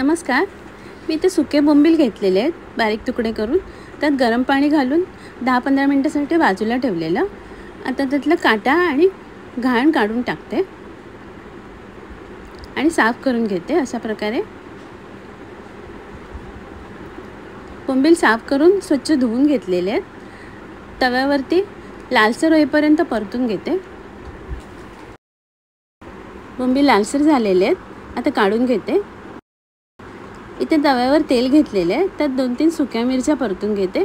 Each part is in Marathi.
नमस्कार. मी इथे सुके बोंबील घेतलेले आहेत बारीक तुकडे करून. त्यात गरम पाणी घालून 10-15 मिनिटांसाठी बाजूला ठेवलेलं. आता त्यातलं काटा आणि घाण काढून टाकते आणि साफ करून घेते. अशा प्रकारे बोंबील साफ करून स्वच्छ धुवून घेतलेले आहेत. तव्यावरती लालसर होईपर्यंत परतून घेते. बोंबील लालसर झालेले आहेत. आता काढून घेते. इथे तव्यावर तेल घेतलेले आहे. त्यात 2-3 सुक्या मिरच्या परतून घेते.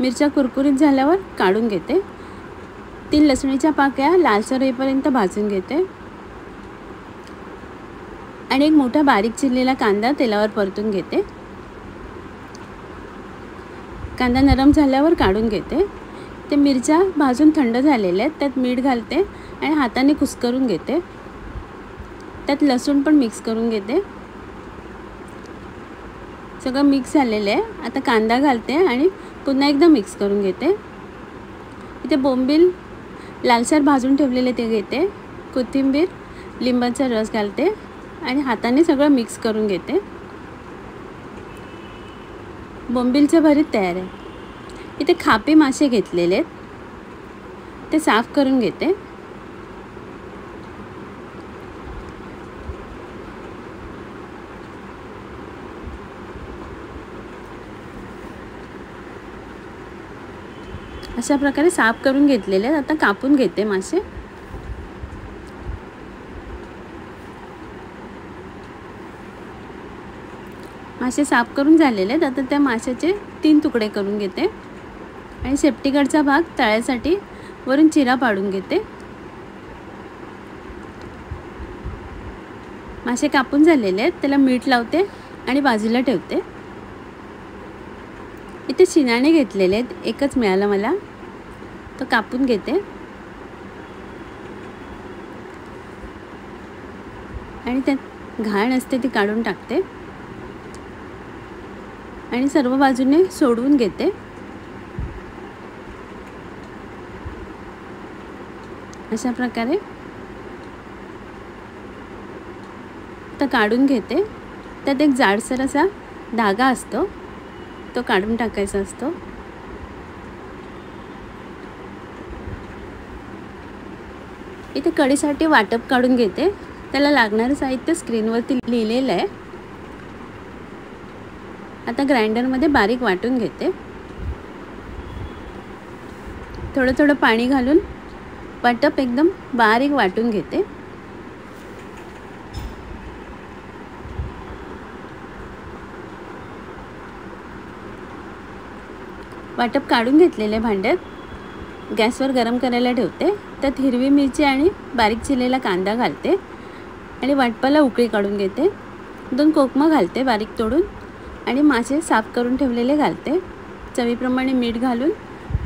मिरच्या कुरकुरीत झाल्यावर काढून घेते. 3 लसणीच्या पाकळ्या लालसर होईपर्यंत भाजून घेते आणि एक मोठा बारीक चिरलेला कांदा तेलावर परतून घेते. कांदा नरम झाल्यावर काढून घेते. ते मिरच्या भाजून थंड झालेल्या आहेत. त्यात मीठ घालते आणि हाताने कुस्करून घेते. त्यात लसूण पण मिक्स करून घेते. सगळं मिक्स झालेलं आहे. आता कांदा घालते आणि पुन्हा एकदा मिक्स करून घेते. इथे बोंबील लालसर भाजून ठेवलेले ते घेते. कोथिंबीर, लिंबाचा रस घालते आणि हाताने सगळं मिक्स करून घेते. बोंबीलचं भरीत तयार आहे. इथे खापी मासे घेतलेले आहेत. ते साफ करून घेते. अशा प्रकारे साफ करून घेतलेले आहेत. आता कापून घेते मासे. मासे साफ करून झालेले आहेत. आता त्या माशाचे 3 तुकडे करून घेते आणि शेपटीकडचा भाग तळ्यासाठी वरून चिरा पाडून घेते. मासे कापून झालेले आहेत. त्याला मीठ लावते आणि बाजूला ठेवते. इथे शिणाणे घेतलेले आहेत. एकच मिळाला मला. तो कापून घेते आणि त्यात घाण असते ती काढून टाकते आणि सर्व बाजूने सोडवून घेते. अशा प्रकारे तर काढून घेते. त्यात एक जाडसर असा धागा असतो, तो काढून टाकायचा असतो. इथे कढीसाठी वाटप काढून घेते. त्याला लागणारं साहित्य स्क्रीनवरती लिहिलेलं आहे. आता ग्राइंडरमध्ये बारीक वाटून घेते. थोडं थोडं पाणी घालून वाटप एकदम बारीक वाटून घेते. वाटप काढून घेतलेले भांड्यात गॅसवर गरम करायला ठेवते. त्यात हिरवी मिरची आणि बारीक चिरलेला कांदा घालते आणि वाटपाला उकळी काढून घेते. 2 कोकमं घालते बारीक तोडून आणि मासे साफ करून ठेवलेले घालते. चवीप्रमाणे मीठ घालून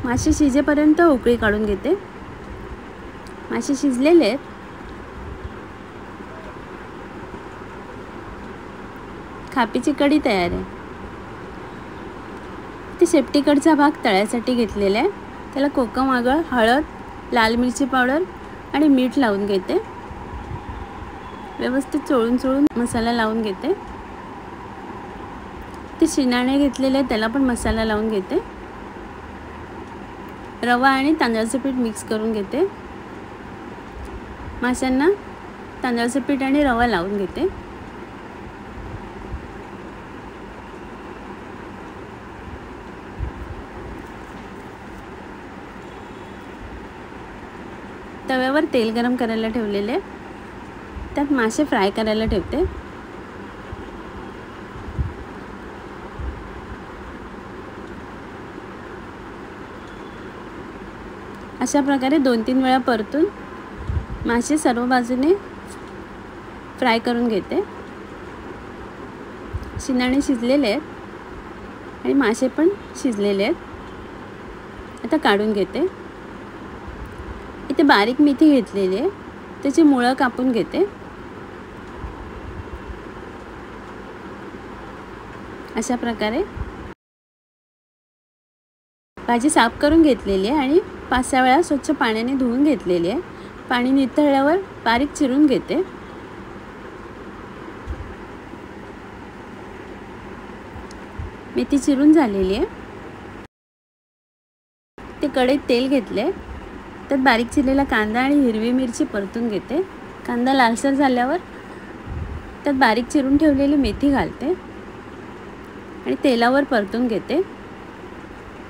मासे शिजेपर्यंत उकळी काढून घेते. मासे शिजलेले आहेत. खापीची कढी तयार आहे. ते शेपटीकडचा भाग तळ्यासाठी घेतलेला आहे. त्याला कोकम, आगळ, हळद, लाल मिरची पावडर आणि मीठ लावून घेते. व्यवस्थित चोळून मसाला लावून घेते. ते शिणाणे घेतलेले त्याला पण मसाला लावून घेते. रवा आणि तांदळाचं पीठ मिक्स करून घेते. माशांना तांदळाचं पीठ आणि रवा लावून घेते. तव्यावर तेल गरम करायला ठेवलेले. त्यात मासे फ्राय करायला ठेवते. अशा प्रकारे 2-3 वेळा परतून मासे सर्व बाजूने फ्राय करून घेते. शिणाणे शिजलेले आहेत आणि मासे पण शिजलेले आहेत. आता काढून घेते. इथे बारीक मेथी घेतलेली आहे. त्याची मुळं कापून घेते. अशा प्रकारे भाजी साफ करून घेतलेली आहे आणि 5-6 वेळा स्वच्छ पाण्याने धुवून घेतलेली आहे. पाणी निथळल्यावर बारीक चिरून घेते. मेथी चिरून झालेली आहे। ते कढईत तेल घेतले, त्यात बारीक चिरलेला कांदा आणि हिरवी मिरची परतून घेते। कांदा लालसर झाल्यावर त्यात बारीक चिरून ठेवलेली मेथी घालते आणि तेलावर परतून घेते।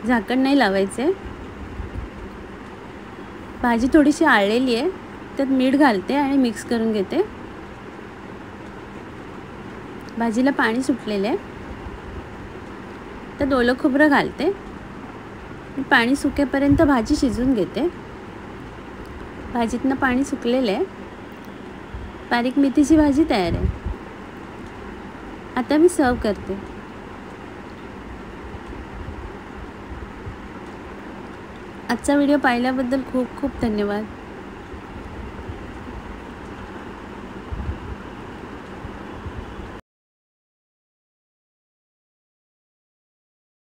झाकण नाही लावायचे। भाजी थोडीशी आळलेली आहे, त्यात मीठ घालते आणि मिक्स करून घेते। भाजीला पाणी सुटलेले आहे, त्यात ओलं खोबरं घालते। पाणी सुकेपर्यंत भाजी शिजवून घेते। भाजीतनं पाणी सुकलेलं आहे। बारीक मेथीची भाजी तयार आहे। आता मी सर्व करते। आजचा व्हिडिओ पाहिल्याबद्दल खूप खूप धन्यवाद।